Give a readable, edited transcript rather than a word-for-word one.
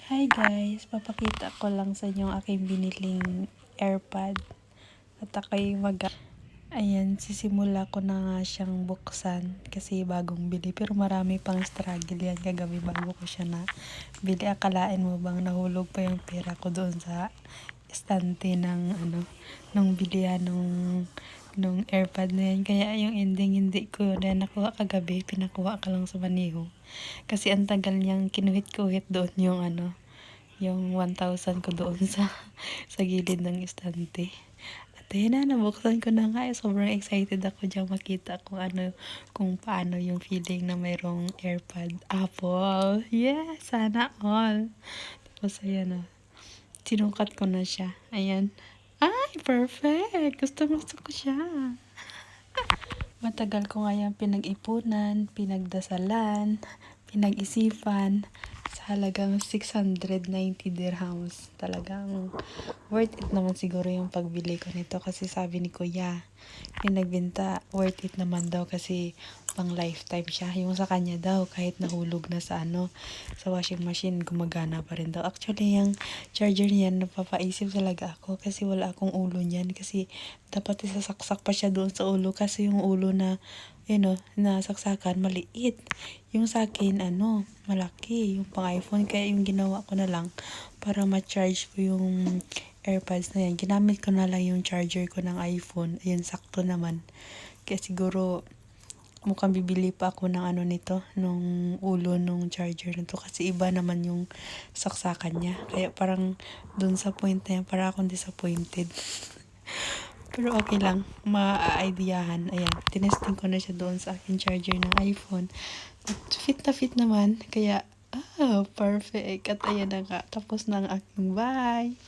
Hi guys! Papakita ko lang sa inyo ang aking biniling AirPod. At ako'y Ayan, sisimula ko na nga siyang buksan kasi bagong bili. Pero marami pang struggle yan kagabi bago ko siya na bili. Akalain mo bang nahulog pa yung pera ko doon sa estante ng nung bilihan nung AirPod na yan. Kaya yung ending hindi ko na nakuha kagabi, pinakuha ka lang sa Maniho. Kasi ang tagal niyang kinuhit-kuhit doon yung 1,000 ko doon sa gilid ng estante. At ayun na, nabuksan ko na nga. Sobrang excited ako dyan makita kung paano yung feeling na mayroong AirPod Apple. Yeah, sana all. Tapos ayan na. Sinukat ko na siya. Ayan. Ay, perfect! Gusto ko siya. Matagal ko nga yan pinag-ipunan, pinagdasalan, pinag-isipan sa halagang 690 dirhams. Talagang worth it naman siguro yung pagbili ko nito kasi sabi ni Kuya, pinagbenta, worth it naman daw kasi pang lifetime siya. Yung sa kanya daw, kahit nahulog na sa washing machine, gumagana pa rin daw. Actually, yung charger niyan, napapaisip talaga ako kasi wala akong ulo niyan. Kasi dapat isasaksak pa siya doon sa ulo kasi yung ulo na, nasaksakan, maliit. Yung sa akin, malaki. Yung pang iPhone, kaya yung ginawa ko na lang para ma-charge ko yung AirPods na yan. Ginamit ko na lang yung charger ko ng iPhone. Ayun, sakto naman. Kaya siguro, mukhang bibili pa ako ng nito, nung ulo nung charger nito kasi iba naman yung saksakan niya. Kaya parang dun sa point na yan, parang akong disappointed. Pero okay lang, ma-ideahan. Ayan, tinesting ko na siya doon sa aking charger ng iPhone. At fit naman, kaya perfect. At ayan na nga, tapos na ang aking bye.